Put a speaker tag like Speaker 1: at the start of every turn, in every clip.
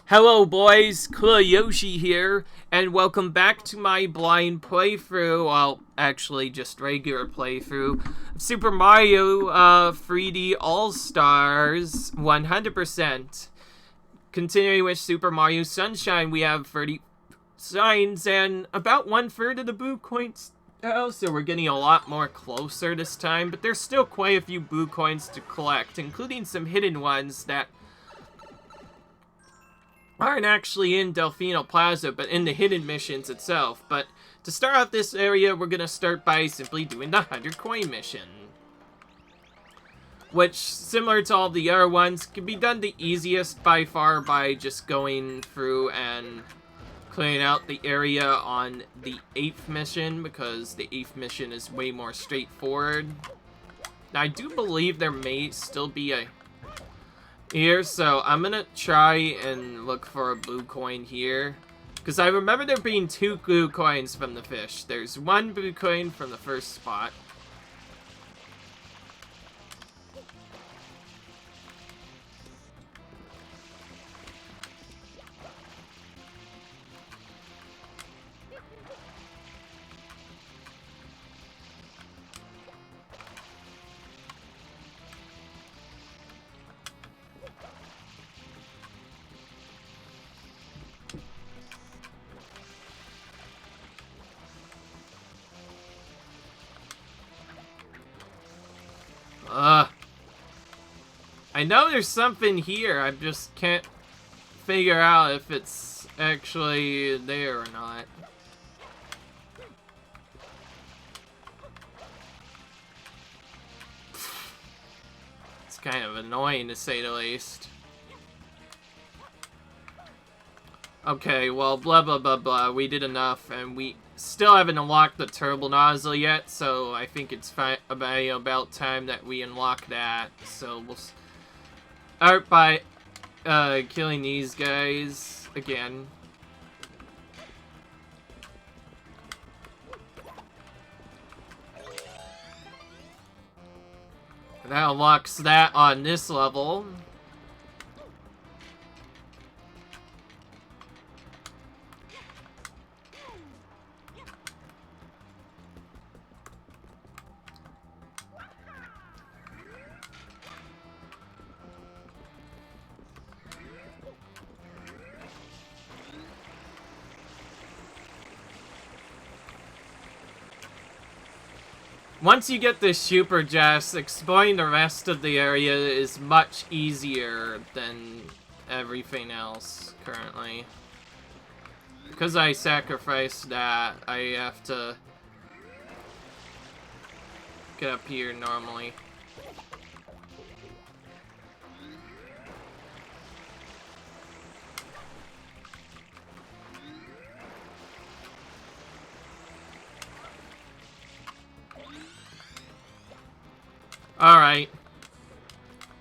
Speaker 1: Hello boys, Yoshi here, and welcome back to my blind playthrough, well, actually just regular playthrough, of Super Mario 3D All-Stars 100%. Continuing with Super Mario Sunshine, we have 30 signs and about 1/3 of the blue coins now, so we're getting a lot more closer this time, but there's still quite a few blue coins to collect, including some hidden ones that aren't actually in Delfino Plaza, but in the hidden missions itself. But to start out this area, we're going to start by simply doing the 100 coin mission. Which, similar to all the other ones, can be done the easiest by far by just going through and clearing out the area on the 8th mission, because the 8th mission is way more straightforward. Now, I do believe there may still be a here, so I'm gonna try and look for a blue coin here, because I remember there being 2 blue coins from the fish. There's 1 blue coin from the first spot. I know there's something here, I just can't figure out if it's actually there or not. It's kind of annoying to say the least. Okay, well, blah blah blah blah, we did enough, and we still haven't unlocked the turbo nozzle yet, so I think it's about time that we unlock that. So we'll start by killing these guys again. That unlocks that on this level. Once you get this Super Jess, exploring the rest of the area is much easier than everything else currently. Because I sacrificed that, I have to get up here normally. Alright.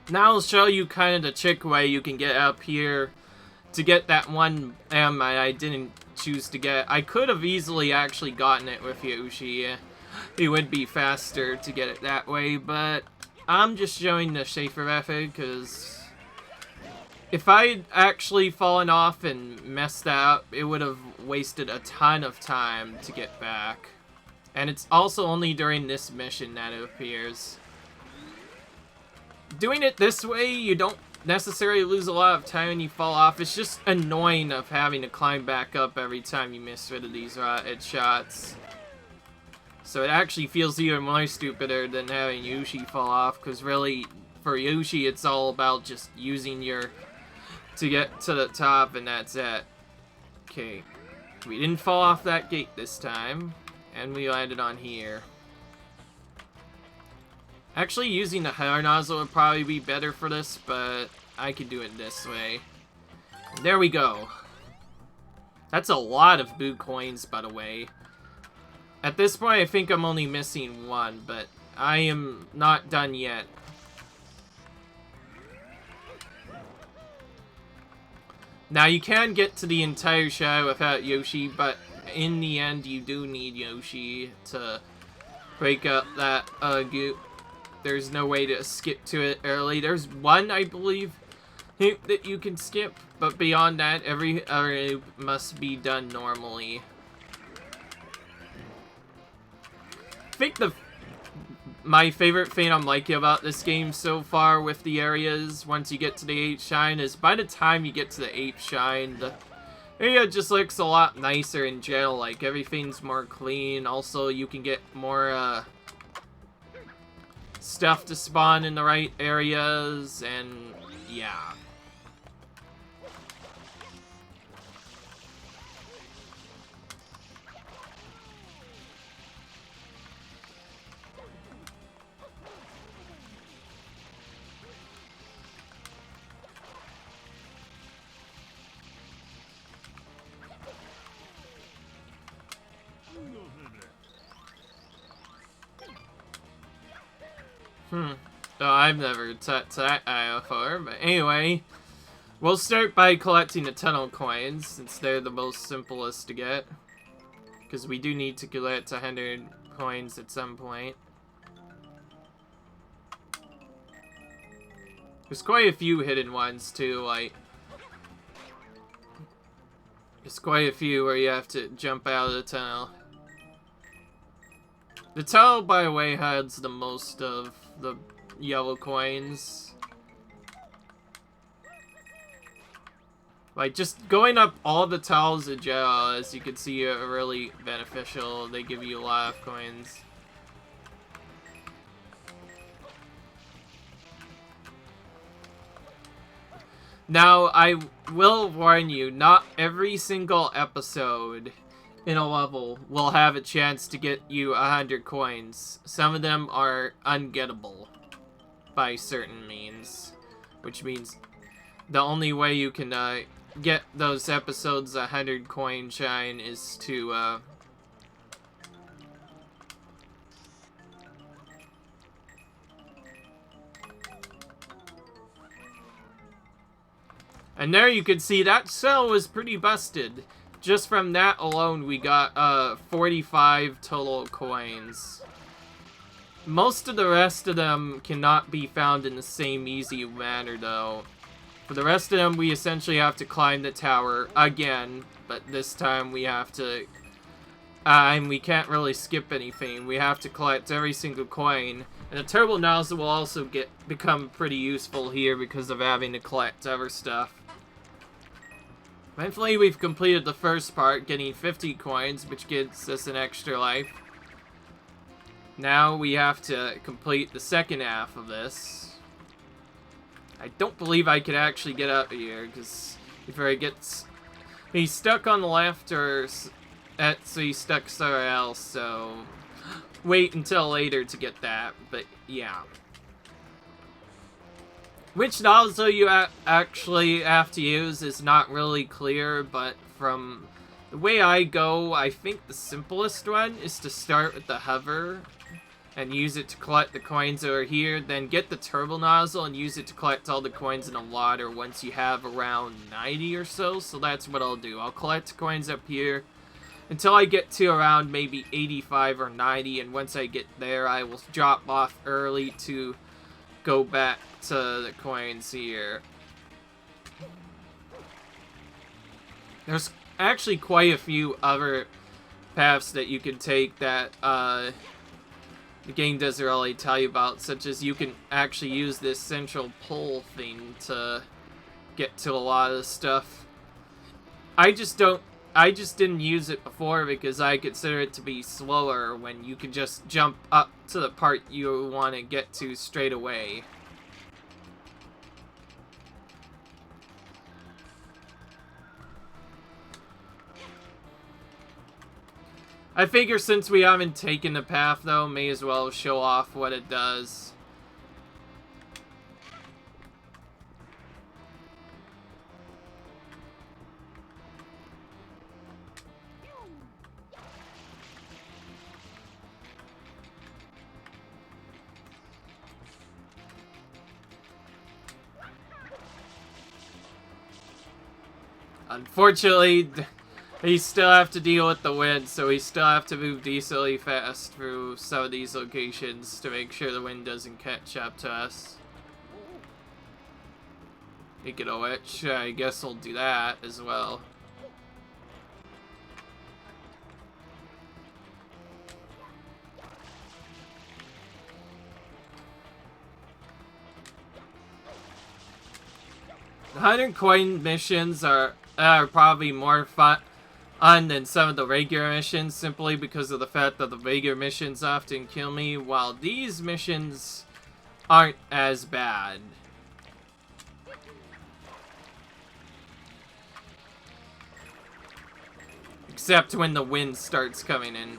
Speaker 1: Now I'll show you kind of the trick way you can get up here to get that one M I didn't choose to get. I could have easily actually gotten it with Yoshi. It would be faster to get it that way, but I'm just showing the safer method, because if I'd actually fallen off and messed that up, it would have wasted a ton of time to get back. And it's also only during this mission that it appears. Doing it this way, you don't necessarily lose a lot of time when you fall off. It's just annoying of having to climb back up every time you miss rid of these headshots. So it actually feels even more stupider than having Yoshi fall off, because really, for Yoshi, it's all about just using your to get to the top, and that's it. Okay, we didn't fall off that gate this time, and we landed on here. Actually, using the hair nozzle would probably be better for this, but I could do it this way. And there we go. That's a lot of blue coins, by the way. At this point, I think I'm only missing 1, but I am not done yet. Now, you can get to the entire shadow without Yoshi, but in the end, you do need Yoshi to break up that goop. There's no way to skip to it early. There's one, I believe, hint that you can skip, but beyond that, every other loop must be done normally. I think my favorite thing I'm liking about this game so far with the areas, once you get to the 8th Shrine, is by the time you get to the 8th Shrine, the area just looks a lot nicer in general. Like, everything's more clean. Also, you can get more, stuff to spawn in the right areas, and yeah. Oh, I've never touched that area before, but anyway. We'll start by collecting the tunnel coins, since they're the most simplest to get. Because we do need to collect 100 coins at some point. There's quite a few hidden ones, too, like... There's quite a few where you have to jump out of the tunnel. The tunnel, by the way, has the most of the yellow coins. Like, just going up all the tiles in general, as you can see, are really beneficial. They give you a lot of coins. Now, I will warn you, not every single episode in a level will have a chance to get you 100 coins. Some of them are ungettable by certain means, which means the only way you can get those episodes 100 coin shine is to and there you can see that cell was pretty busted. Just from that alone, we got 45 total coins. Most of the rest of them cannot be found in the same easy manner, though. For the rest of them, we essentially have to climb the tower again, but this time we have to... and we can't really skip anything. We have to collect every single coin. And the turbo nozzle will also become pretty useful here because of having to collect other stuff. Thankfully, we've completed the first part, getting 50 coins, which gives us an extra life. Now we have to complete the second half of this. I don't believe I could actually get out of here, because if he gets... He's stuck on the left, or... so he's stuck somewhere else, so... Wait until later to get that, but yeah. Which nozzle you actually have to use is not really clear, but from the way I go, I think the simplest one is to start with the hover and use it to collect the coins over here, then get the turbo nozzle and use it to collect all the coins in the water once you have around 90 or so. So that's what I'll do. I'll collect coins up here until I get to around maybe 85 or 90, and once I get there, I will drop off early to go back to the coins here. There's actually quite a few other paths that you can take that the game doesn't really tell you about, such as you can actually use this central pull thing to get to a lot of stuff. I just didn't use it before because I consider it to be slower when you can just jump up to the part you want to get to straight away. I figure since we haven't taken the path though, may as well show off what it does. Unfortunately, we still have to deal with the wind, so we still have to move decently fast through some of these locations to make sure the wind doesn't catch up to us. Speaking of which, I guess I'll do that as well. The 100 coin missions are probably more fun than some of the regular missions, simply because of the fact that the regular missions often kill me, while these missions aren't as bad. Except when the wind starts coming in.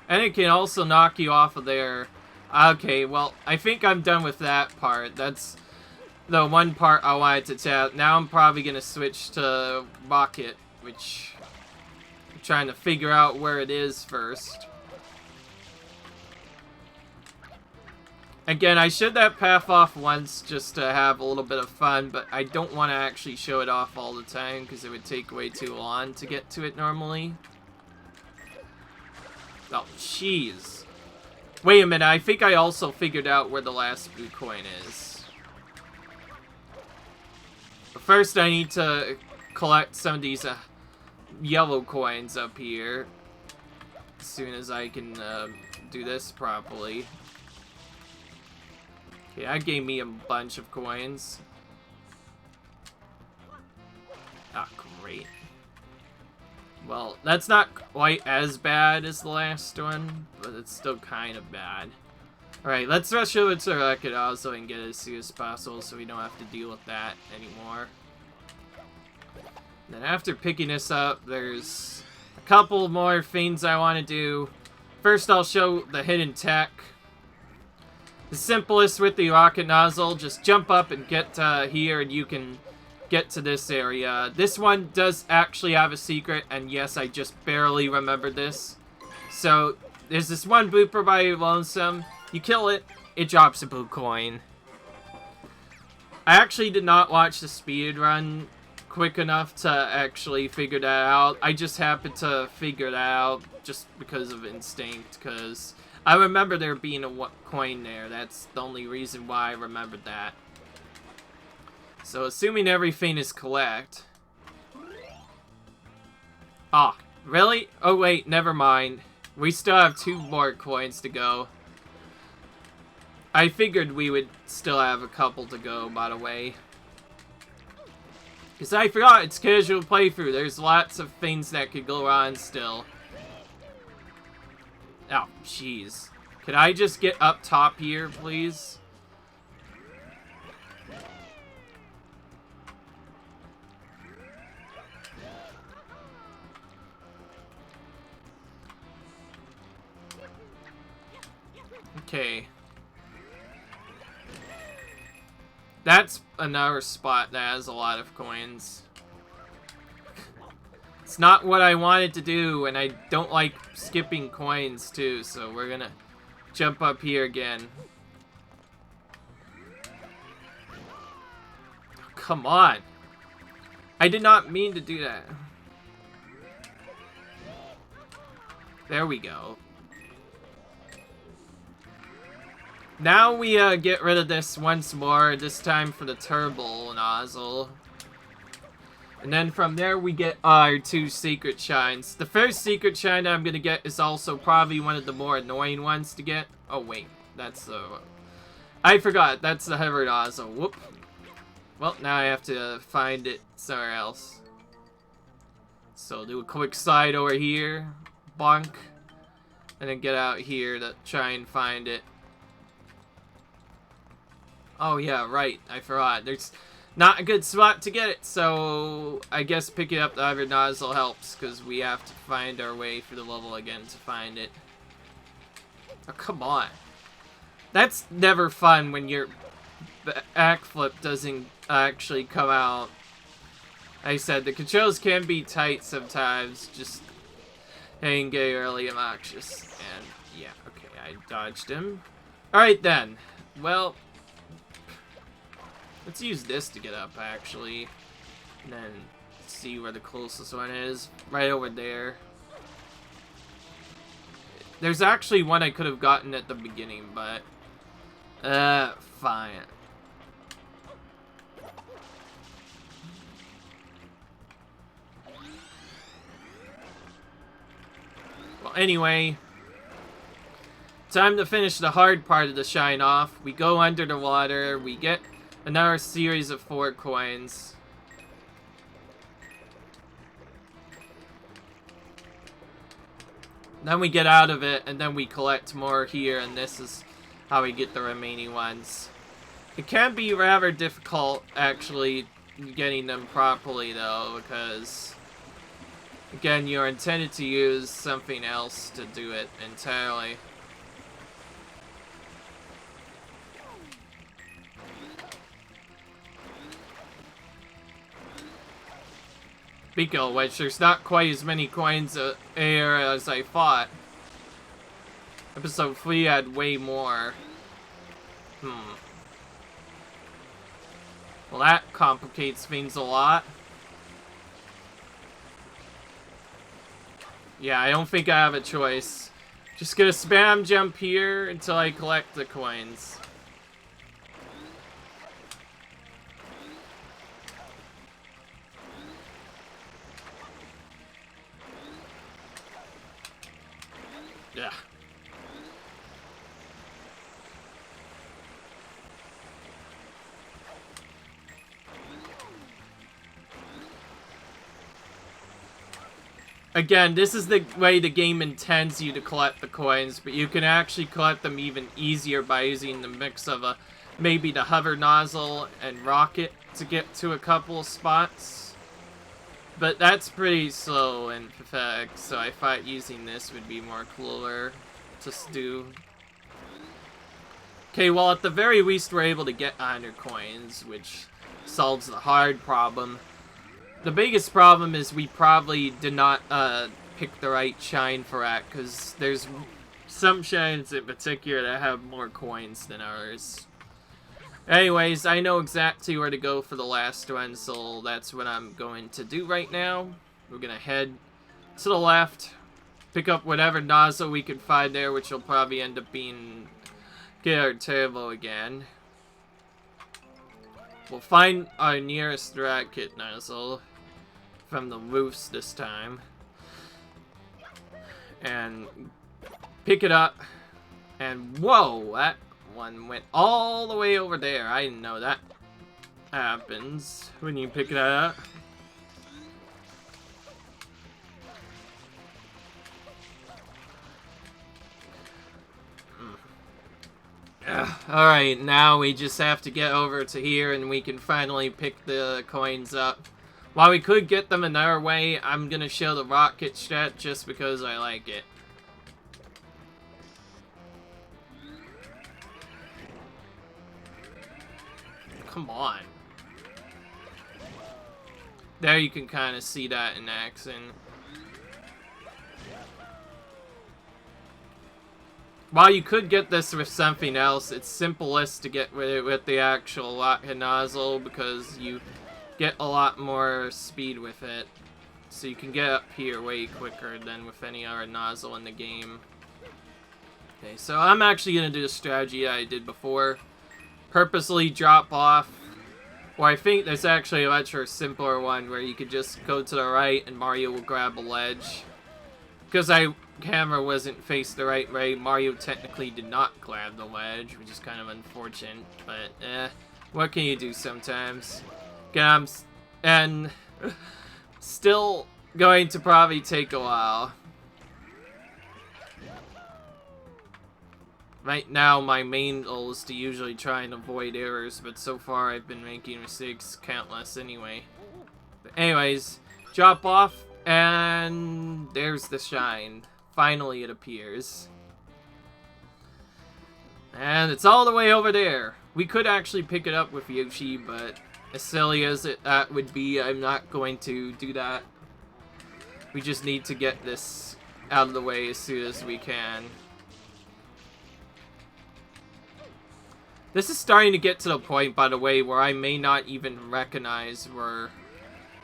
Speaker 1: And it can also knock you off of there. Okay, well, I think I'm done with that part. That's the one part I wanted to tap. Now I'm probably going to switch to Rocket, which I'm trying to figure out where it is first. Again, I showed that path off once just to have a little bit of fun, but I don't want to actually show it off all the time because it would take way too long to get to it normally. Oh, jeez. Wait a minute, I think I also figured out where the last blue coin is. But first I need to collect some of these yellow coins up here. As soon as I can do this properly. Okay, that gave me a bunch of coins. Ah, great. Well, that's not quite as bad as the last one, but it's still kind of bad. Alright, let's rush over to Rocket also and get it as soon as possible so we don't have to deal with that anymore. Then after picking this up, there's a couple more things I want to do. First, I'll show the hidden tech. The simplest with the rocket nozzle, just jump up and get here and you can get to this area. This one does actually have a secret, and yes, I just barely remembered this. So, there's this one blooper by Lonesome. You kill it, it drops a blue coin. I actually did not watch the speed run quick enough to actually figure that out. I just happened to figure that out just because of instinct, because I remember there being a coin there. That's the only reason why I remembered that. So, assuming everything is correct. Ah, really? Oh, wait, never mind. We still have 2 more coins to go. I figured we would still have a couple to go, by the way. Because I forgot, it's casual playthrough. There's lots of things that could go on still. Oh, jeez. Could I just get up top here, please? Okay. That's another spot that has a lot of coins. It's not what I wanted to do, and I don't like skipping coins too, so we're gonna jump up here again. Oh, come on. I did not mean to do that. There we go. Now we get rid of this once more, this time for the turbo nozzle. And then from there we get our 2 secret shines. The first secret shine I'm gonna get is also probably one of the more annoying ones to get. Oh wait, that's the... I forgot, that's the hover nozzle. Whoop. Well, now I have to find it somewhere else. So do a quick slide over here, bonk, and then get out here to try and find it. Oh yeah, right, I forgot. There's not a good spot to get it, so I guess picking up the hover nozzle helps, because we have to find our way through the level again to find it. Oh, come on. That's never fun when your backflip doesn't actually come out. Like I said, the controls can be tight sometimes, just and get really obnoxious. And yeah, okay, I dodged him. Alright then. Well, let's use this to get up, actually. And then see where the closest one is. Right over there. There's actually one I could have gotten at the beginning, but Fine. Well, anyway, time to finish the hard part of the shine off. We go under the water, we get another series of 4 coins. Then we get out of it, and then we collect more here, and this is how we get the remaining ones. It can be rather difficult, actually, getting them properly, though, because, again, you're intended to use something else to do it entirely. Speaking of which, there's not quite as many coins here as I thought. Episode 3 had way more. Well, that complicates things a lot. Yeah, I don't think I have a choice. Just gonna spam jump here until I collect the coins. Yeah. Again, this is the way the game intends you to collect the coins, but you can actually collect them even easier by using the mix of maybe the hover nozzle and rocket to get to a couple of spots. But that's pretty slow and pathetic, so I thought using this would be more cooler to do. Okay, well, at the very least, we're able to get 100 coins, which solves the hard problem. The biggest problem is we probably did not pick the right shine for that, because there's some shines in particular that have more coins than others. Anyways, I know exactly where to go for the last one, so that's what I'm going to do right now. We're going to head to the left, pick up whatever nozzle we can find there, which will probably end up being Gator Turbo again. We'll find our nearest rocket nozzle from the roofs this time, and pick it up, and whoa, that one went all the way over there. I didn't know that happens when you pick it up. Alright, now we just have to get over to here and we can finally pick the coins up. While we could get them another way, I'm gonna show the rocket strat just because I like it. Come on. There you can kind of see that in action. While you could get this with something else, it's simplest to get with the actual rocket nozzle because you get a lot more speed with it. So you can get up here way quicker than with any other nozzle in the game. Okay, so I'm actually going to do the strategy I did before. Purposely drop off. Or I think there's actually a much simpler one where you could just go to the right and Mario will grab a ledge. Because camera wasn't faced the right way, Mario technically did not grab the ledge, which is kind of unfortunate, but what can you do sometimes? And still going to probably take a while. Right now, my main goal is to usually try and avoid errors, but so far I've been making mistakes countless anyway. But anyways, drop off, and there's the shine. Finally it appears. And it's all the way over there. We could actually pick it up with Yoshi, but as silly as that would be, I'm not going to do that. We just need to get this out of the way as soon as we can. This is starting to get to the point, by the way, where I may not even recognize where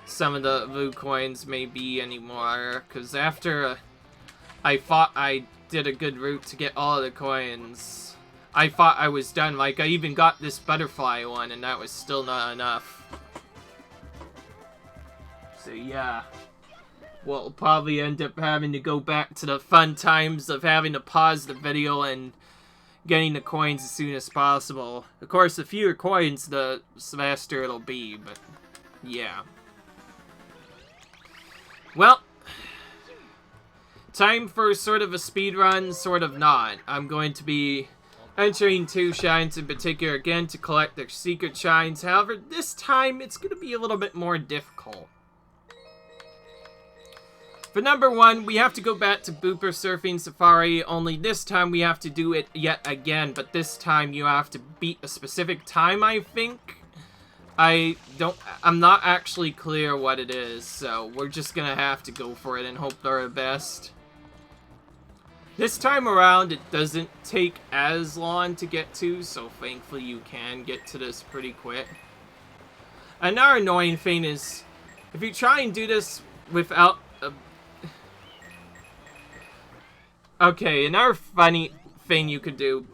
Speaker 1: some of the blue coins may be anymore, because after I thought I did a good route to get all of the coins, I thought I was done. Like, I even got this butterfly one, and that was still not enough. So, yeah. We'll probably end up having to go back to the fun times of having to pause the video and getting the coins as soon as possible. Of course, the fewer coins, the faster it'll be, but yeah. Well, time for sort of a speed run, sort of not. I'm going to be entering 2 shines in particular again to collect their secret shines. However, this time it's going to be a little bit more difficult. For number 1, we have to go back to Booper Surfing Safari, only this time we have to do it yet again, but this time you have to beat a specific time, I think. I'm not actually clear what it is, so we're just gonna have to go for it and hope they're the best. This time around, it doesn't take as long to get to, so thankfully you can get to this pretty quick. Another annoying thing is, if you try and do this without a... Okay, another funny thing you could do.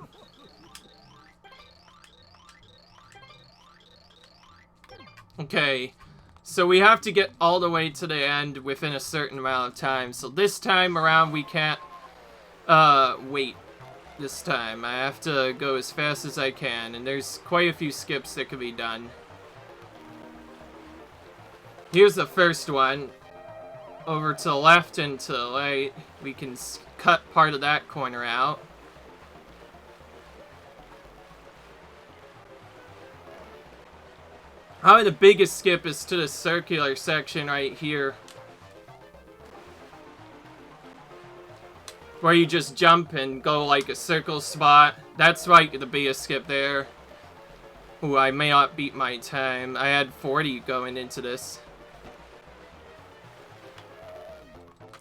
Speaker 1: Okay, so we have to get all the way to the end within a certain amount of time. So this time around we can't, wait this time. I have to go as fast as I can, and there's quite a few skips that can be done. Here's the first one. Over to the left and to the right. We can cut part of that corner out. Probably the biggest skip is to the circular section right here, where you just jump and go like a circle spot. That's like the biggest skip there. Ooh, I may not beat my time. I had 40 going into this.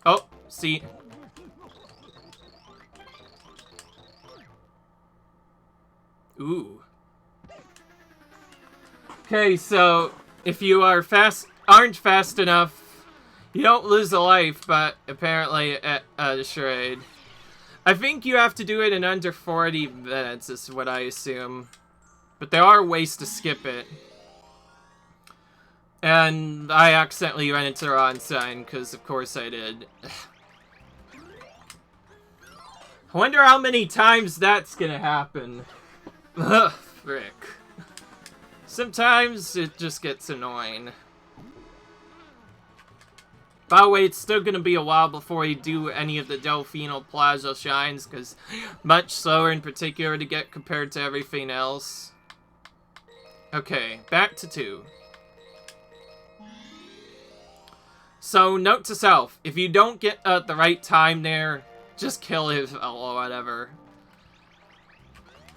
Speaker 1: Oh, see. Ooh. Okay, so if you aren't fast enough, you don't lose a life, but apparently at the charade. I think you have to do it in under 40 minutes, is what I assume. But there are ways to skip it. And I accidentally ran into the wrong sign, because of course I did. I wonder how many times that's gonna happen. Ugh, frick. Sometimes it just gets annoying. By the way, it's still gonna be a while before we do any of the Delfino Plaza shines, because much slower in particular to get compared to everything else. Okay, back to 2. So, note to self, if you don't get at the right time there, just kill it or whatever.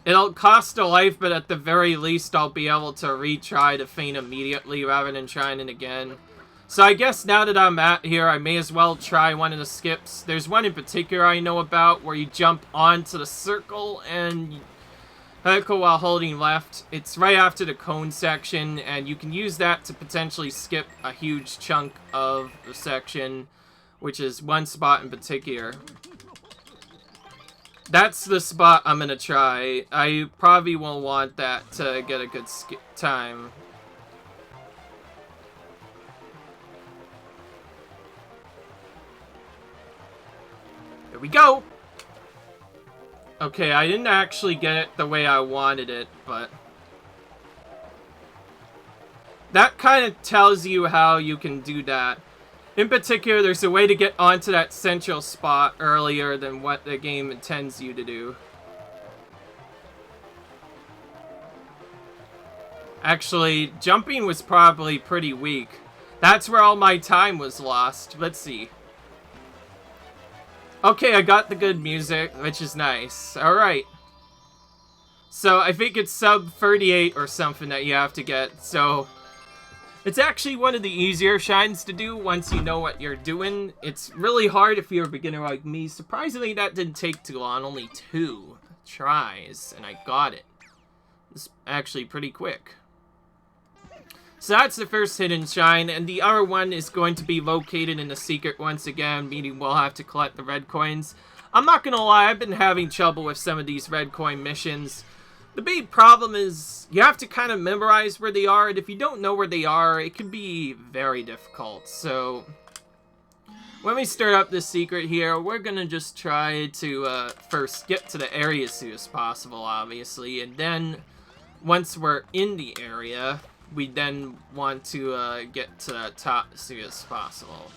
Speaker 1: It'll cost a life, but at the very least I'll be able to retry the feint immediately rather than trying it again. So I guess now that I'm at here, I may as well try one of the skips. There's one in particular I know about where you jump onto the circle and vertical while holding left. It's right after the cone section, and you can use that to potentially skip a huge chunk of the section, which is one spot in particular. That's the spot I'm gonna try. I probably won't want that to get a good skip time. Here we go! Okay, I didn't actually get it the way I wanted it, but... that kind of tells you how you can do that. In particular, there's a way to get onto that central spot earlier than what the game intends you to do. Actually, jumping was probably pretty weak. That's where all my time was lost. Let's see. Okay, I got the good music, which is nice. Alright. So, I think it's sub 38 or something that you have to get, so... it's actually one of the easier shines to do once you know what you're doing. It's really hard if you're a beginner like me. Surprisingly, that didn't take too long. Only 2 tries, and I got it. It's actually pretty quick. So that's the first hidden shine, and the other one is going to be located in the secret once again, meaning we'll have to collect the red coins. I'm not gonna lie, I've been having trouble with some of these red coin missions. The big problem is you have to kind of memorize where they are, and if you don't know where they are, it can be very difficult. So when we start up this secret here, we're gonna just try to first get to the area as soon as possible, obviously, and then once we're in the area, we then want to get to the top as soon as possible.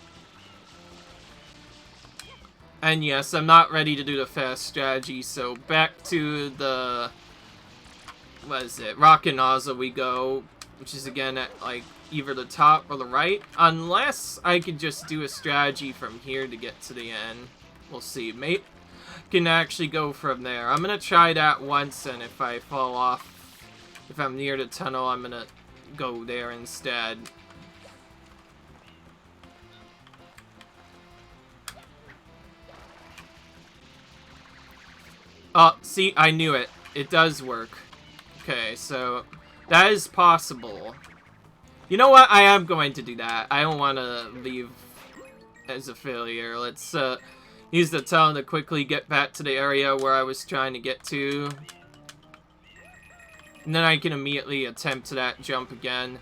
Speaker 1: And yes, I'm not ready to do the fast strategy, so back to the... what is it? Rocket nozzle we go, which is again at like either the top or the right. Unless I could just do a strategy from here to get to the end. We'll see. Maybe can actually go from there. I'm gonna try that once, and if I fall off, if I'm near the tunnel, I'm gonna go there instead. Oh, see, I knew it. It does work. Okay, so that is possible. You know what? I am going to do that. I don't want to leave as a failure. Let's use the tunnel to quickly get back to the area where I was trying to get to. And then I can immediately attempt that jump again.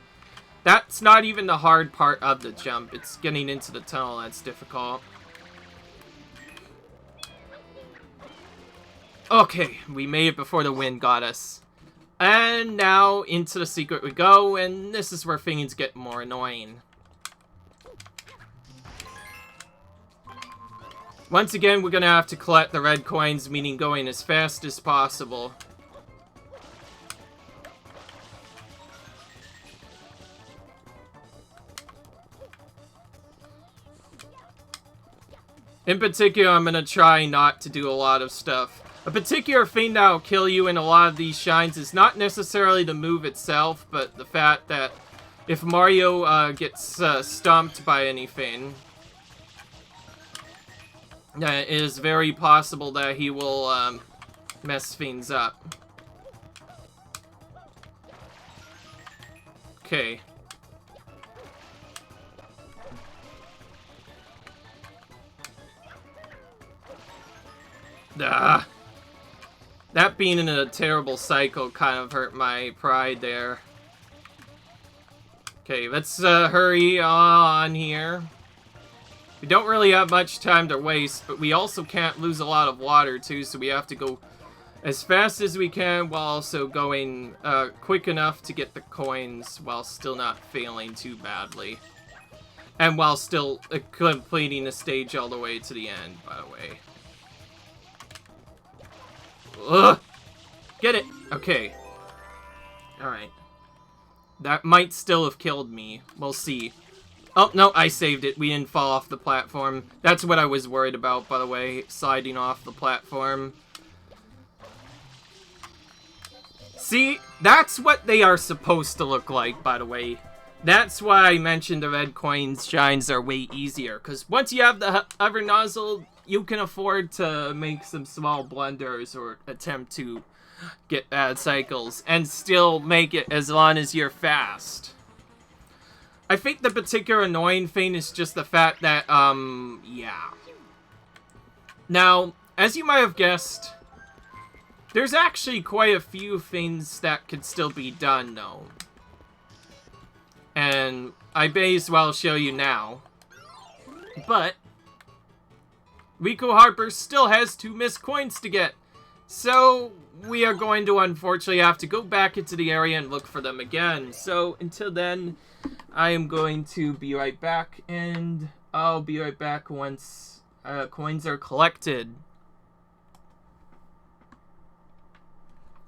Speaker 1: That's not even the hard part of the jump. It's getting into the tunnel that's difficult. Okay, we made it before the wind got us. And now into the secret we go, and this is where things get more annoying. Once again, we're gonna have to collect the red coins, meaning going as fast as possible. In particular, I'm gonna try not to do a lot of stuff. A particular thing that will kill you in a lot of these shines is not necessarily the move itself, but the fact that if Mario gets stomped by anything, it is very possible that he will mess things up. Okay. Ah. That being in a terrible cycle kind of hurt my pride there. Okay, let's hurry on here. We don't really have much time to waste, but we also can't lose a lot of water too, so we have to go as fast as we can while also going quick enough to get the coins while still not failing too badly. And while still completing the stage all the way to the end, by the way. Ugh! Get it! Okay. Alright. That might still have killed me. We'll see. Oh, no, I saved it. We didn't fall off the platform. That's what I was worried about, by the way. Sliding off the platform. See? That's what they are supposed to look like, by the way. That's why I mentioned the red coins shines are way easier. Because once you have the hover nozzle, you can afford to make some small blunders or attempt to get bad cycles and still make it as long as you're fast. I think the particular annoying thing is just the fact that, yeah. Now, as you might have guessed, there's actually quite a few things that could still be done, though. And I may as well show you now. But Rico Harper still has 2 missed coins to get. So we are going to unfortunately have to go back into the area and look for them again. So until then, I am going to be right back, and I'll be right back once coins are collected.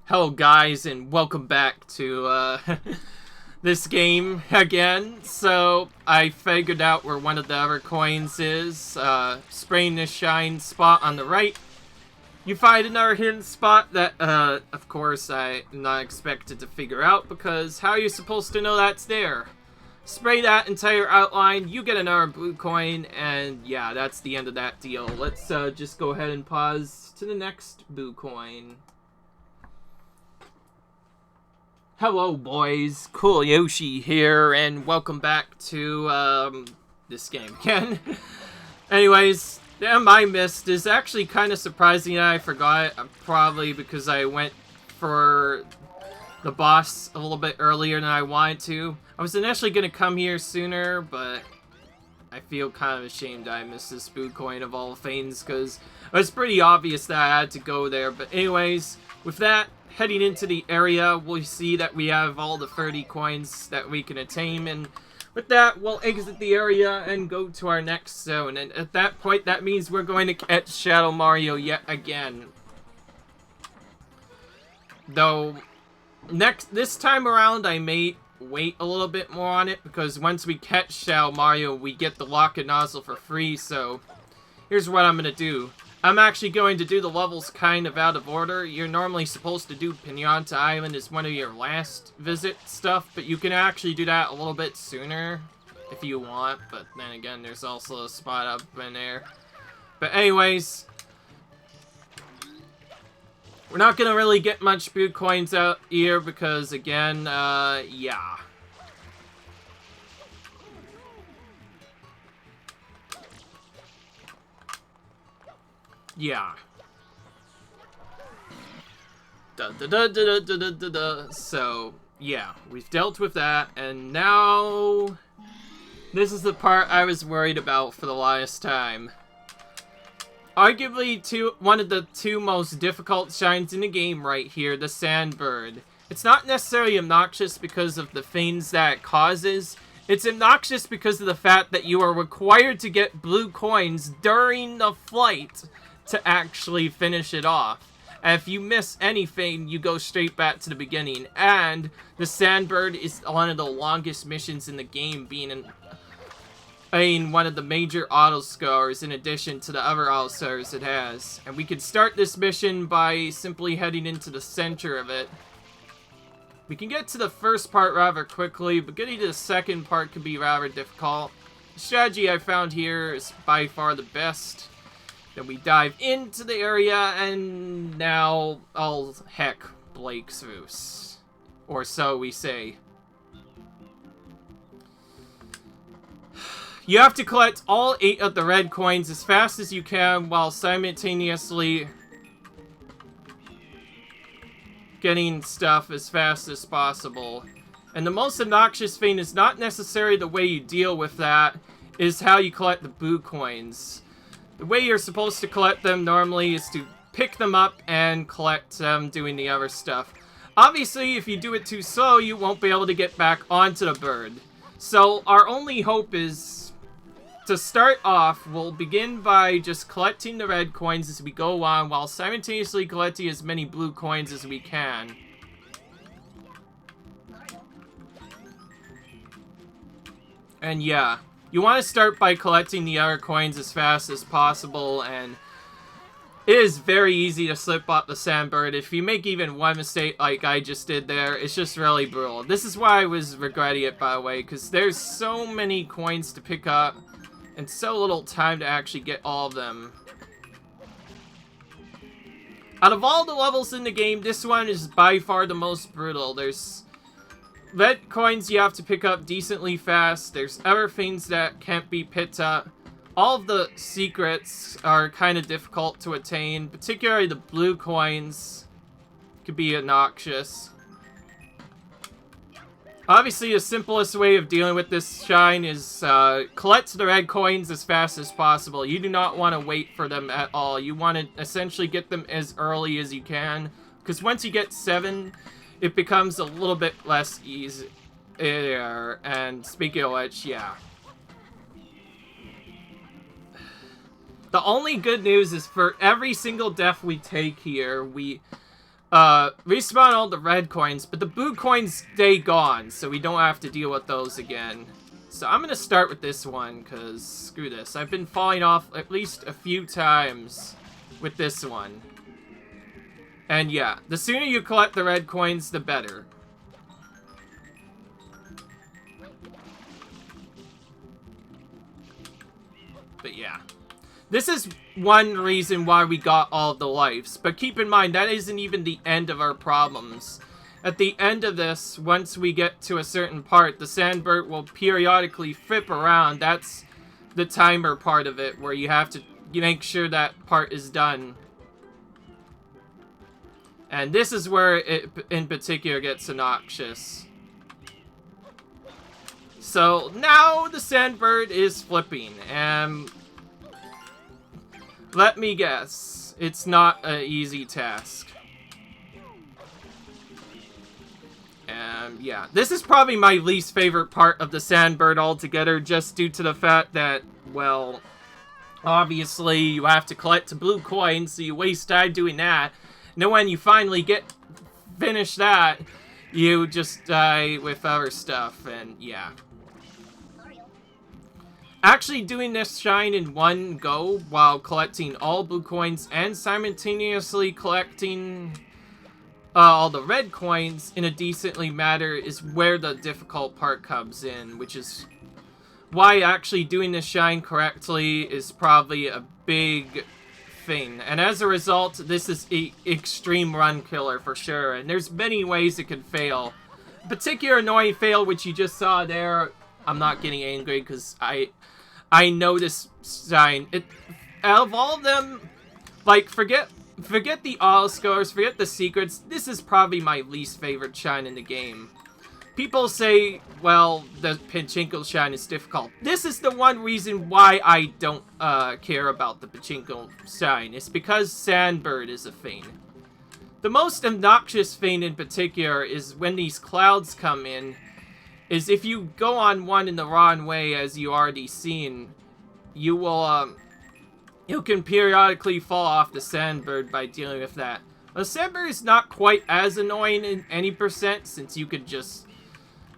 Speaker 1: Hello guys, and welcome back to this game again. So I figured out where one of the other coins is. Spraying this shine spot on the right, you find another hidden spot that, of course, I'm not expected to figure out, because how are you supposed to know that's there? Spray that entire outline, you get another blue coin, and yeah, that's the end of that deal. Let's just go ahead and pause to the next blue coin. Hello boys, Cool Yoshi here, and welcome back to this game again. Anyways, Damn, I missed is actually kind of surprising that I forgot. Probably because I went for the boss a little bit earlier than I wanted to. I was initially going to come here sooner, but I feel kind of ashamed I missed this Boo Coin of all things, because it was pretty obvious that I had to go there. But anyways, with that, heading into the area, we'll see that we have all the 30 coins that we can attain, and with that, we'll exit the area and go to our next zone. And at that point, that means we're going to catch Shadow Mario yet again. Though, this time around, I may wait a little bit more on it, because once we catch Shadow Mario, we get the Locket Nozzle for free. So here's what I'm going to do. I'm actually going to do the levels kind of out of order. You're normally supposed to do Pinata Island as one of your last visit stuff, but you can actually do that a little bit sooner if you want. But then again, there's also a spot up in there. But anyways, we're not going to really get much Boo Coins out here because, again, yeah. Yeah. So, yeah, we've dealt with that, and now this is the part I was worried about for the last time. Arguably one of the two most difficult shines in the game right here, the Sandbird. It's not necessarily obnoxious because of the things that it causes. It's obnoxious because of the fact that you are required to get blue coins during the flight to actually finish it off. And if you miss anything, you go straight back to the beginning. And the Sandbird is one of the longest missions in the game, being one of the major auto scores in addition to the other auto scores it has. And we can start this mission by simply heading into the center of it. We can get to the first part rather quickly, but getting to the second part could be rather difficult. The strategy I found here is by far the best. Then we dive into the area, and now, oh heck, Blake's Roos. Or so we say. You have to collect all 8 of the red coins as fast as you can while simultaneously getting stuff as fast as possible. And the most obnoxious thing is not necessarily the way you deal with that, is how you collect the Boo Coins. The way you're supposed to collect them normally is to pick them up and collect them doing the other stuff. Obviously, if you do it too slow, you won't be able to get back onto the bird. So our only hope is to start off, we'll begin by just collecting the red coins as we go on, while simultaneously collecting as many blue coins as we can. And yeah, you want to start by collecting the other coins as fast as possible, and it is very easy to slip up the Sandbird. If you make even one mistake like I just did there, it's just really brutal. This is why I was regretting it, by the way, because there's so many coins to pick up, and so little time to actually get all of them. Out of all the levels in the game, this one is by far the most brutal. There's red coins you have to pick up decently fast. There's other things that can't be picked up. All of the secrets are kind of difficult to attain, particularly the blue coins could be obnoxious. Obviously, the simplest way of dealing with this shine is collect the red coins as fast as possible. You do not want to wait for them at all. You want to essentially get them as early as you can, because once you get 7, it becomes a little bit less easy. And speaking of which, yeah. The only good news is for every single death we take here, we respawn all the red coins, but the blue coins stay gone, so we don't have to deal with those again. So I'm gonna start with this one, because screw this. I've been falling off at least a few times with this one. And yeah, the sooner you collect the red coins, the better. But yeah. This is one reason why we got all of the lives. But keep in mind, that isn't even the end of our problems. At the end of this, once we get to a certain part, the Sandbird will periodically flip around. That's the timer part of it, where you have to you make sure that part is done. And this is where it in particular gets obnoxious. So now the sandbird is flipping, and let me guess, it's not an easy task. And yeah, this is probably my least favorite part of the sandbird altogether, just due to the fact that, well, obviously you have to collect blue coins, so you waste time doing that. And then when you finally finish that, you just die with other stuff, and yeah. Actually doing this shine in one go while collecting all blue coins and simultaneously collecting all the red coins in a decently manner is where the difficult part comes in, which is why actually doing this shine correctly is probably a big thing. And as a result, this is an extreme run killer for sure, and there's many ways it can fail. A particular annoying fail, which you just saw there, I'm not getting angry because I know this shine. Out of all of them, like, forget the all scores, forget the secrets, this is probably my least favorite shine in the game. People say, well, the Pachinko shine is difficult. This is the one reason why I don't care about the Pachinko shine. It's because Sandbird is a thing. The most obnoxious thing in particular is when these clouds come in, is if you go on one in the wrong way, as you already seen, you will, you can periodically fall off the Sandbird by dealing with that. The Sandbird is not quite as annoying in any percent, since you could just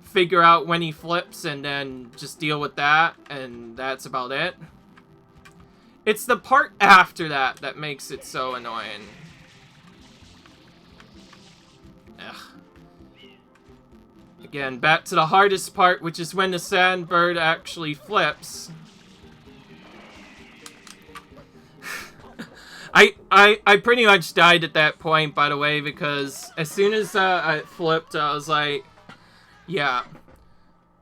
Speaker 1: figure out when he flips and then just deal with that, and that's about it. It's the part after that that makes it so annoying. Ugh. Again, back to the hardest part, which is when the sandbird actually flips. I pretty much died at that point, by the way, because as soon as I flipped, I was like, yeah.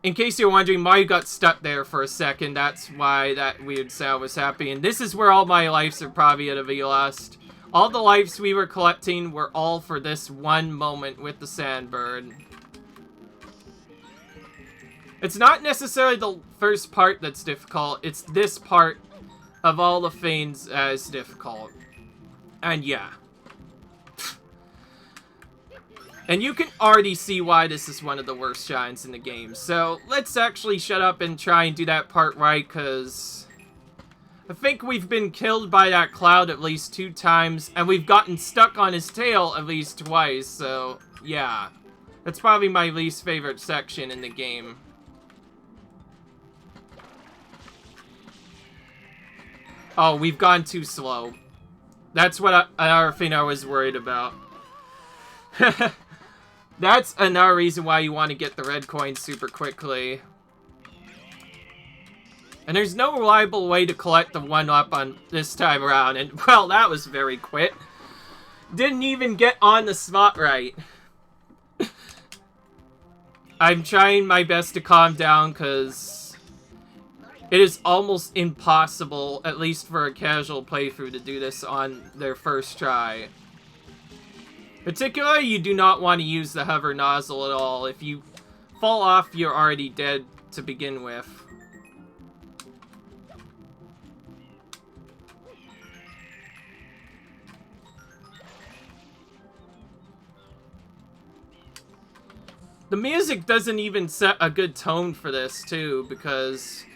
Speaker 1: In case you're wondering why you got stuck there for a second, that's why that weird sound was happening. This is where all my lives are probably gonna be lost. All the lives we were collecting were all for this one moment with the sandbird. It's not necessarily the first part that's difficult, it's this part of all the things as difficult. And yeah. And you can already see why this is one of the worst shines in the game. So let's actually shut up and try and do that part right, because I think we've been killed by that cloud at least 2 times, and we've gotten stuck on his tail at least twice, so yeah. That's probably my least favorite section in the game. Oh, we've gone too slow. That's what another thing I was worried about. That's another reason why you want to get the red coins super quickly. And there's no reliable way to collect the 1-up on this time around, and well, that was very quick. Didn't even get on the spot right. I'm trying my best to calm down, because it is almost impossible, at least for a casual playthrough, to do this on their first try. Particularly, you do not want to use the hover nozzle at all. If you fall off, you're already dead to begin with. The music doesn't even set a good tone for this, too, because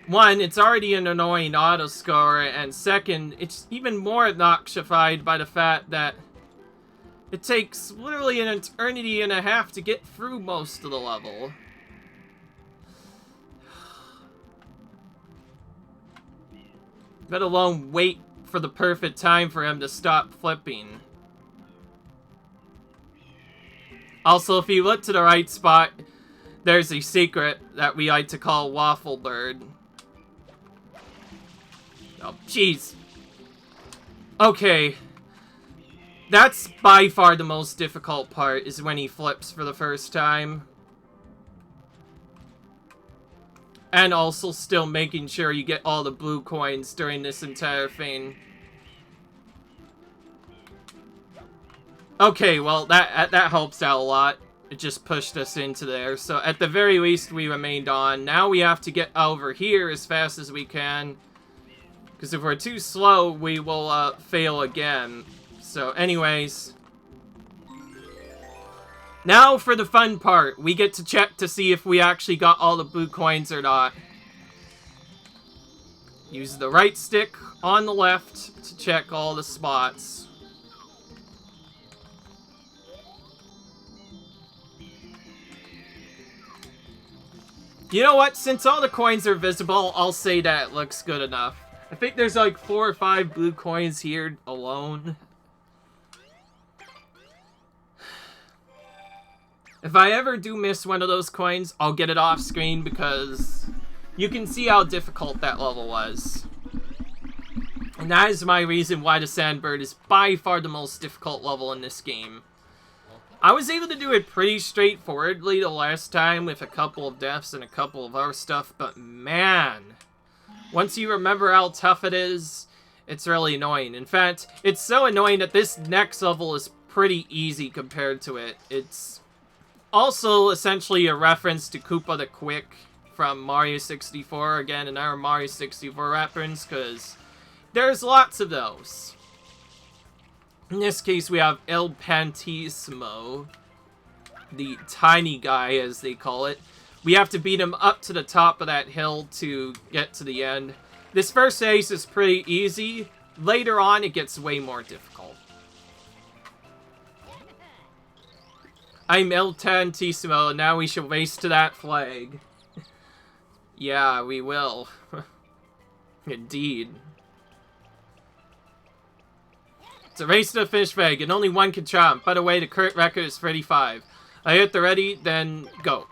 Speaker 1: one, it's already an annoying auto-score, and second, it's even more obnoxified by the fact that it takes literally an eternity and a half to get through most of the level. Let alone wait for the perfect time for him to stop flipping. Also, if you look to the right spot, there's a secret that we like to call Waffle Bird. Oh, jeez. Okay. That's by far the most difficult part, is when he flips for the first time. And also still making sure you get all the blue coins during this entire thing. Okay, well, that helps out a lot. It just pushed us into there. So at the very least, we remained on. Now we have to get over here as fast as we can. Because if we're too slow, we will fail again. So anyways. Now for the fun part. We get to check to see if we actually got all the blue coins or not. Use the right stick on the left to check all the spots. You know what? Since all the coins are visible, I'll say that it looks good enough. I think there's like 4 or 5 blue coins here alone. If I ever do miss one of those coins, I'll get it off screen because you can see how difficult that level was. And that is my reason why the Sandbird is by far the most difficult level in this game. I was able to do it pretty straightforwardly the last time with a couple of deaths and a couple of other stuff, but man, once you remember how tough it is, it's really annoying. In fact, it's so annoying that this next level is pretty easy compared to it. It's also essentially a reference to Koopa the Quick from Mario 64, again, another Mario 64 reference, because there's lots of those. In this case, we have El Pantissimo, the tiny guy, as they call it. We have to beat him up to the top of that hill to get to the end. This first ace is pretty easy. Later on, it gets way more difficult. I'm El Pantissimo, and now we shall race to that flag. Yeah, we will. Indeed. It's a race to the finish flag, and only one can trump. By the way, the current record is 35. I hit the ready, then go.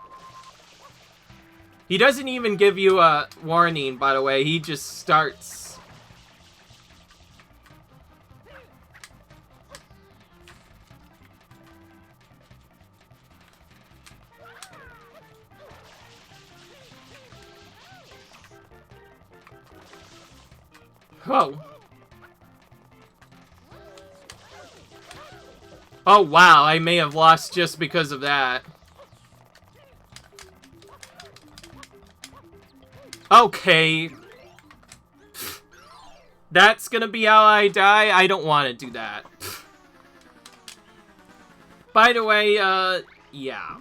Speaker 1: He doesn't even give you a warning, by the way. He just starts. Whoa. Oh, wow, I may have lost just because of that. Okay. That's gonna be how I die? I don't want to do that. By the way, yeah.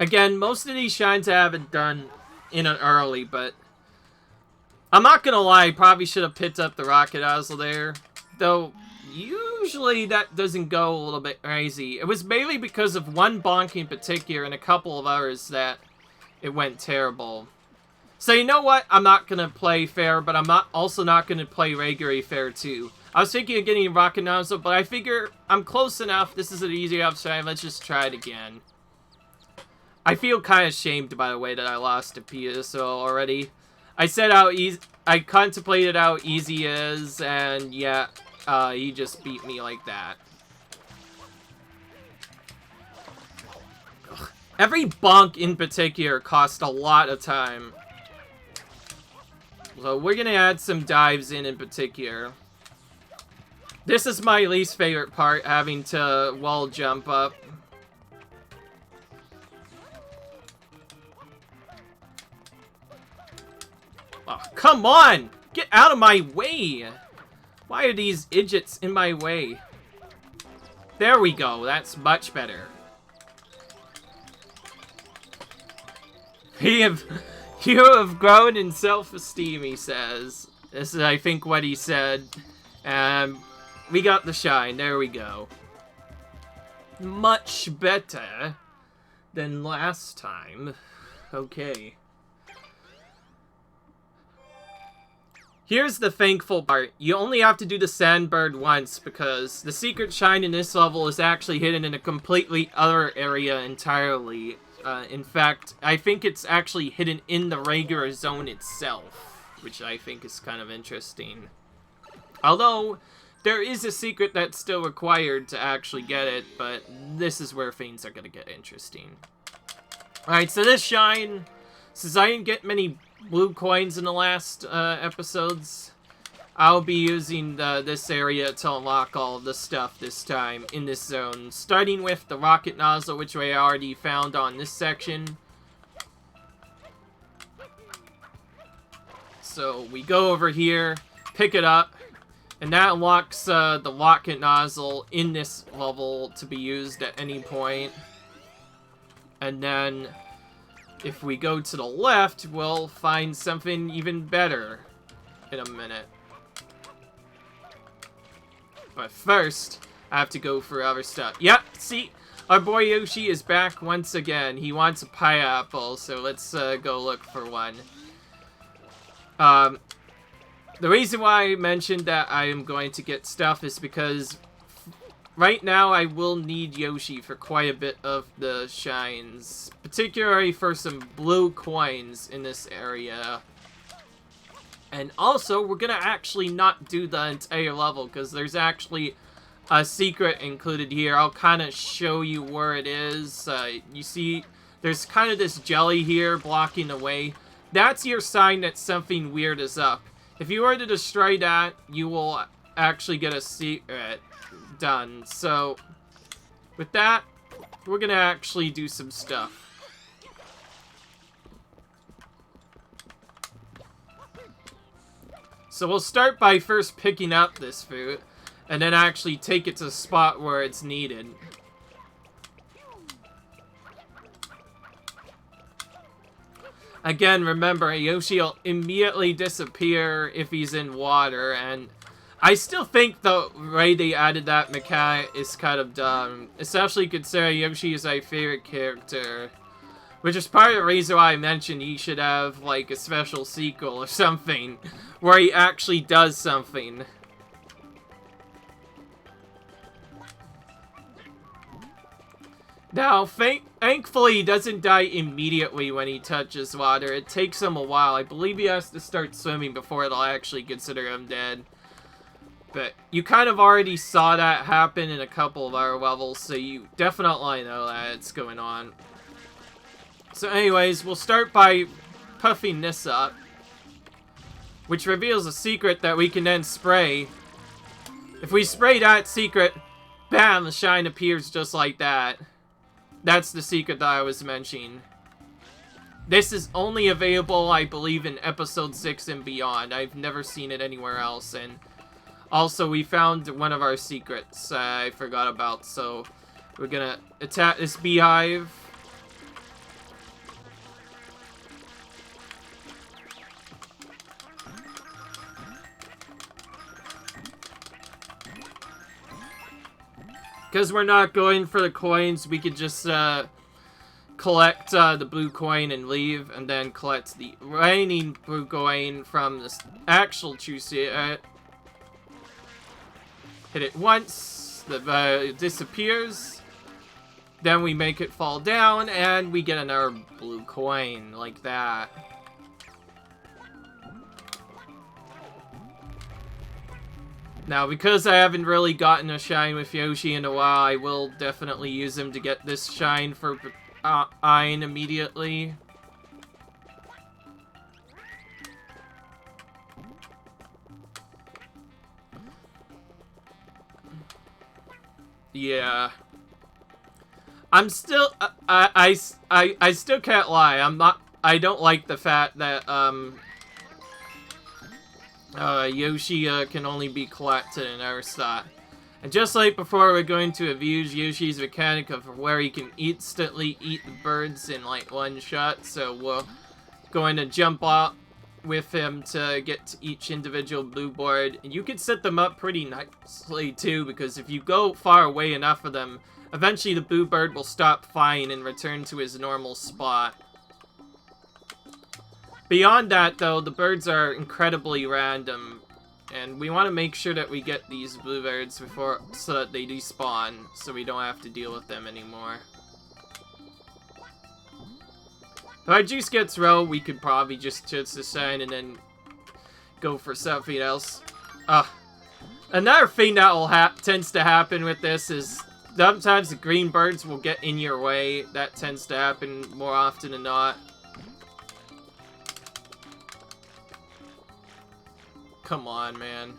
Speaker 1: Again, most of these shines I haven't done in an early, but I'm not gonna lie, I probably should have picked up the Rocket Nozzle there. Though, usually that doesn't go a little bit crazy. It was mainly because of one bonk in particular and a couple of others that it went terrible. So you know what? I'm not going to play fair, but I'm also not going to play regularly fair too. I was thinking of getting a Rocket Nozzle, but I figure I'm close enough. This is an easy upside. Let's just try it again. I feel kind of ashamed, by the way, that I lost to PSO already. I said how easy... I contemplated how easy it is, and yeah... he just beat me like that. Ugh. Every bonk in particular cost a lot of time. So we're gonna add some dives in particular. This is my least favorite part, having to wall jump up. Oh, come on! Get out of my way! Why are these idiots in my way? There we go. That's much better. You have grown in self-esteem, he says. This is, I think, what he said. We got the shine. There we go. Much better than last time. Okay. Here's the thankful part. You only have to do the Sandbird once, because the secret shine in this level is actually hidden in a completely other area entirely. In fact, I think it's actually hidden in the regular zone itself, which I think is kind of interesting. Although, there is a secret that's still required to actually get it, but this is where things are going to get interesting. Alright, so this shine Since I didn't get many blue coins in the last episodes, I'll be using this area to unlock all the stuff this time in this zone. Starting with the rocket nozzle, which I already found on this section. So we go over here, pick it up, and that unlocks the rocket nozzle in this level to be used at any point. And then, if we go to the left, we'll find something even better in a minute. But first, I have to go for other stuff. Yep, see? Our boy Yoshi is back once again. He wants a pineapple, so let's go look for one. The reason why I mentioned that I am going to get stuff is because right now I will need Yoshi for quite a bit of the shines. Particularly for some blue coins in this area. And also, we're gonna actually not do the entire level because there's actually a secret included here. I'll kind of show you where it is. You see, there's kind of this jelly here blocking the way. That's your sign that something weird is up. If you were to destroy that, you will actually get a secret done. So, with that, we're gonna actually do some stuff. So we'll start by first picking up this fruit, and then actually take it to the spot where it's needed. Again, remember, Yoshi will immediately disappear if he's in water, and I still think the way they added that mechanic is kind of dumb. Especially considering Yoshi is my favorite character. Which is part of the reason why I mentioned he should have, like, a special sequel or something. Where he actually does something. Now, thankfully, he doesn't die immediately when he touches water. It takes him a while. I believe he has to start swimming before it'll actually consider him dead. But you kind of already saw that happen in a couple of our levels, so you definitely know that it's going on. So anyways, we'll start by puffing this up. Which reveals a secret that we can then spray. If we spray that secret, bam, the shine appears just like that. That's the secret that I was mentioning. This is only available, I believe, in episode 6 and beyond. I've never seen it anywhere else. And also, we found one of our secrets I forgot about. So, we're gonna attack this beehive. Because we're not going for the coins, we could just collect the blue coin and leave, and then collect the remaining blue coin from the actual true secret. Hit it once, it disappears. Then we make it fall down, and we get another blue coin, like that. Now, because I haven't really gotten a shine with Yoshi in a while, I will definitely use him to get this shine for Ein immediately. Yeah. I'm still, I still can't lie, I don't like the fact that, Yoshi can only be collected in our slot. And just like before, we're going to abuse Yoshi's mechanic of where he can instantly eat the birds in like one shot. So we're going to jump out with him to get to each individual blue board. And you can set them up pretty nicely too, because if you go far away enough of them, eventually the blue bird will stop flying and return to his normal spot. Beyond that, though, the birds are incredibly random, and we want to make sure that we get these blue birds before, so that they despawn, so we don't have to deal with them anymore. If our juice gets low, we could probably just the shine and then go for something else. Another thing that tends to happen with this is sometimes the green birds will get in your way. That tends to happen more often than not. Come on, man.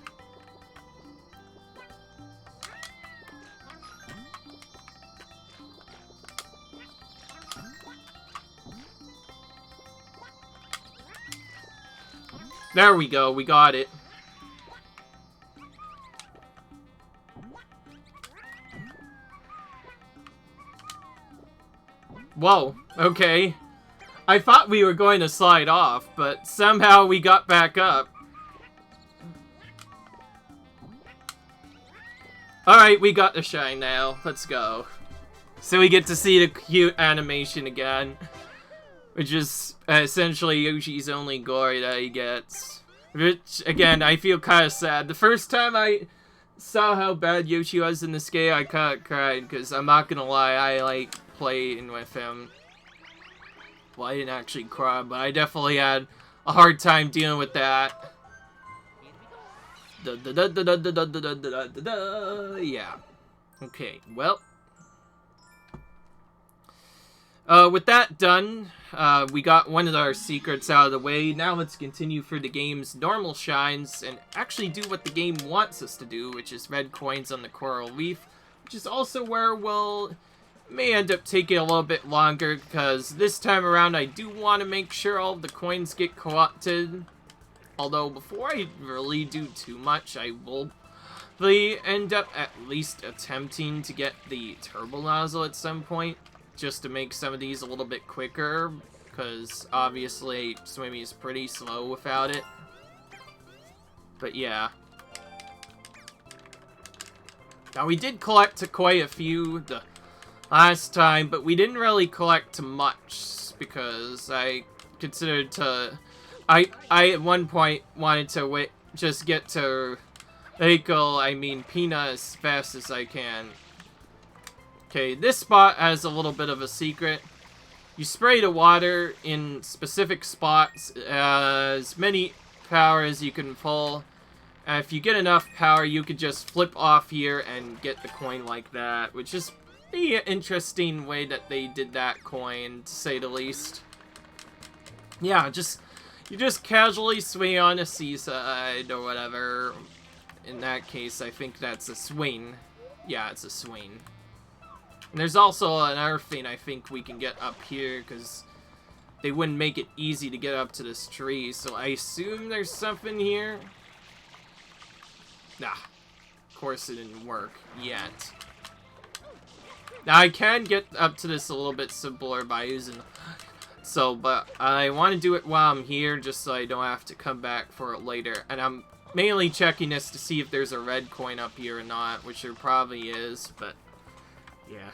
Speaker 1: There we go, we got it. Whoa, okay. I thought we were going to slide off, but somehow we got back up. Alright, we got the shine now. Let's go. So we get to see the cute animation again. Which is essentially Yoshi's only glory that he gets. Which, again, I feel kind of sad. The first time I saw how bad Yoshi was in this game, I kind of cried. Because I'm not gonna lie, I like playing with him. Well, I didn't actually cry, but I definitely had a hard time dealing with that. Yeah. Okay, well. With that done, we got one of our secrets out of the way. Now let's continue for the game's normal shines and actually do what the game wants us to do, which is red coins on the coral reef, which is also where we'll may end up taking a little bit longer, because this time around I do want to make sure all of the coins get collected. Although before I really do too much, I will end up at least attempting to get the turbo nozzle at some point, just to make some of these a little bit quicker, because obviously swimming is pretty slow without it. But yeah. Now we did collect quite a few the last time, but we didn't really collect much, because I considered to... I at one point wanted to just get to Pina as fast as I can. Okay, this spot has a little bit of a secret. You spray the water in specific spots, as many power as you can pull. And if you get enough power, you could just flip off here and get the coin like that, which is the interesting way that they did that coin, to say the least. Yeah, you just casually swing on a seaside or whatever. In that case, I think that's a swing. Yeah, it's a swing. And there's also another thing I think we can get up here, because they wouldn't make it easy to get up to this tree, so I assume there's something here. Nah, of course it didn't work yet. Now I can get up to this a little bit simpler by using... but I want to do it while I'm here, just so I don't have to come back for it later. And I'm mainly checking this to see if there's a red coin up here or not, which there probably is, but yeah.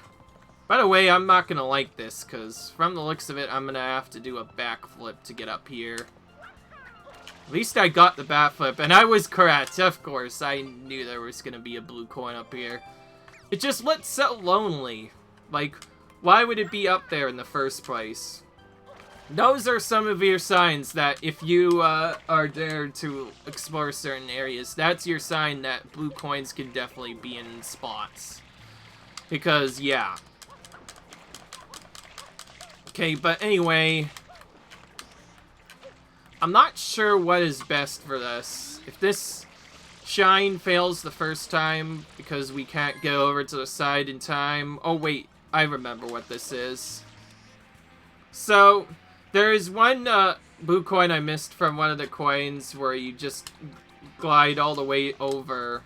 Speaker 1: By the way, I'm not gonna like this, because from the looks of it, I'm gonna have to do a backflip to get up here. At least I got the backflip, and I was correct, of course. I knew there was gonna be a blue coin up here. It just looked so lonely. Like, why would it be up there in the first place? Those are some of your signs that if you are there to explore certain areas, that's your sign that blue coins can definitely be in spots. Because, yeah. Okay, but anyway, I'm not sure what is best for this. If this shine fails the first time because we can't go over to the side in time... Oh, wait, I remember what this is. So... there is one blue coin I missed from one of the coins where you just glide all the way over.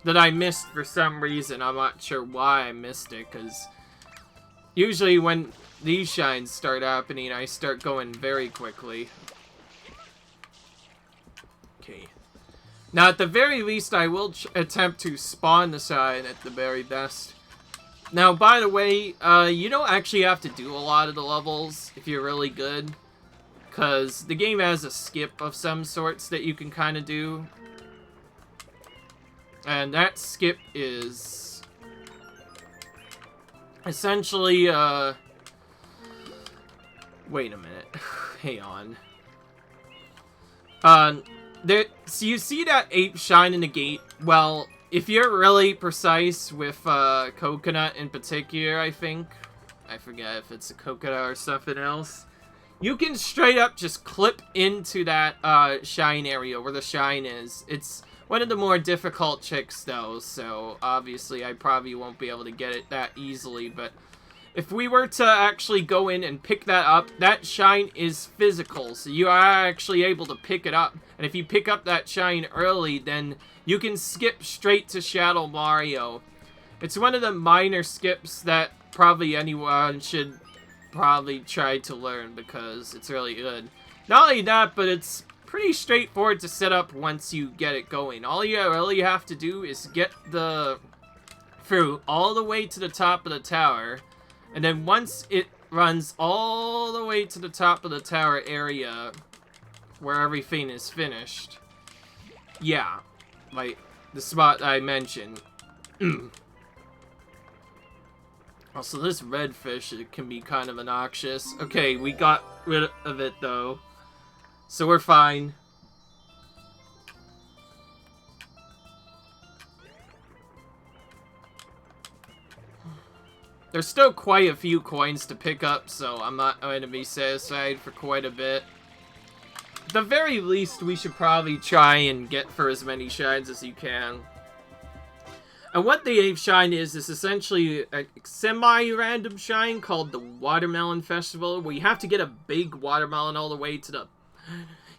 Speaker 1: That I missed for some reason. I'm not sure why I missed it, because usually when these shines start happening, I start going very quickly. Okay. Now, at the very least, I will attempt to spawn the sign at the very best. Now, by the way, you don't actually have to do a lot of the levels if you're really good, because the game has a skip of some sorts that you can kind of do. And that skip is essentially, wait a minute. Hang on. So you see that ape shine in the gate? Well, if you're really precise with coconut in particular, I think. I forget if it's a coconut or something else. You can straight up just clip into that shine area where the shine is. It's one of the more difficult tricks though, so obviously I probably won't be able to get it that easily, but if we were to actually go in and pick that up, that shine is physical, so you are actually able to pick it up. And if you pick up that shine early, then you can skip straight to Shadow Mario. It's one of the minor skips that probably anyone should probably try to learn because it's really good. Not only that, but it's pretty straightforward to set up once you get it going. All you really have to do is get the fruit all the way to the top of the tower, and then once it runs all the way to the top of the tower area where everything is finished, yeah, like the spot I mentioned. Also, this red fish, it can be kind of obnoxious. Okay, we got rid of it, though. So we're fine. There's still quite a few coins to pick up, so I'm not going to be satisfied for quite a bit. At the very least, we should probably try and get for as many shines as you can. And what the Ave Shine is essentially a semi-random shine called the Watermelon Festival, where you have to get a big watermelon all the way to the...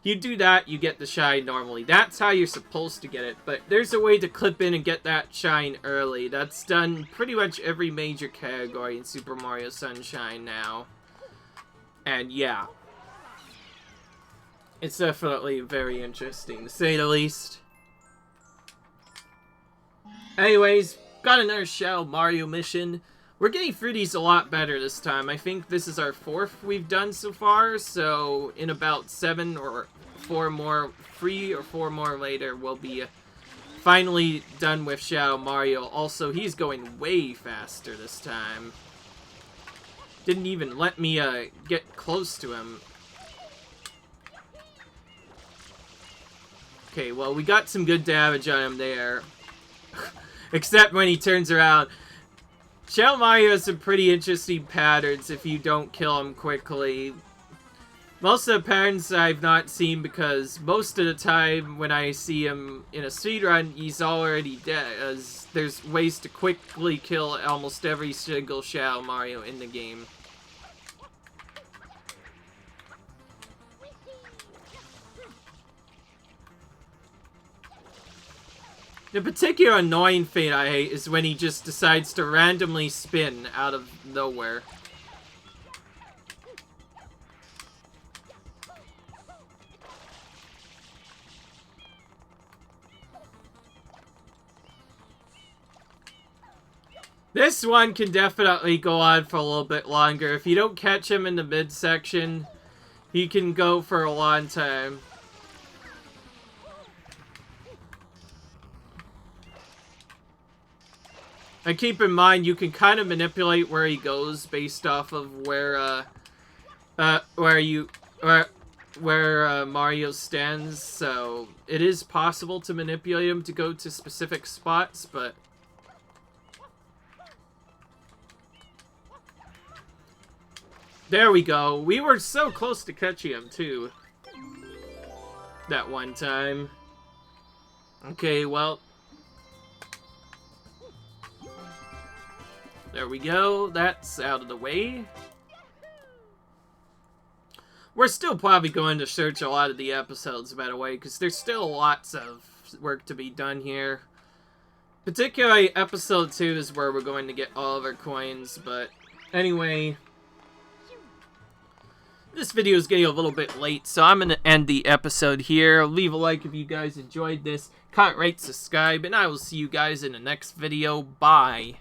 Speaker 1: You do that, you get the shine normally. That's how you're supposed to get it, but there's a way to clip in and get that shine early. That's done pretty much every major category in Super Mario Sunshine now. And yeah. It's definitely very interesting, to say the least. Anyways, got another Shadow Mario mission. We're getting through these a lot better this time. I think this is our 4th we've done so far, so in about 7 or 4 more, 3 or 4 more later, we'll be finally done with Shadow Mario. Also, he's going way faster this time. Didn't even let me get close to him. Okay, well, we got some good damage on him there. Except when he turns around. Shadow Mario has some pretty interesting patterns if you don't kill him quickly. Most of the patterns I've not seen because most of the time when I see him in a speedrun, he's already dead. As there's ways to quickly kill almost every single Shadow Mario in the game. The particular annoying thing I hate is when he just decides to randomly spin out of nowhere. This one can definitely go on for a little bit longer. If you don't catch him in the midsection, he can go for a long time. And keep in mind, you can kind of manipulate where he goes based off of where Mario stands. So it is possible to manipulate him to go to specific spots, but there we go. We were so close to catching him too. That one time. Okay, well. There we go. That's out of the way. We're still probably going to search a lot of the episodes, by the way, because there's still lots of work to be done here. Particularly episode 2 is where we're going to get all of our coins, but anyway. This video is getting a little bit late, so I'm going to end the episode here. Leave a like if you guys enjoyed this. Comment, rate, subscribe, and I will see you guys in the next video. Bye.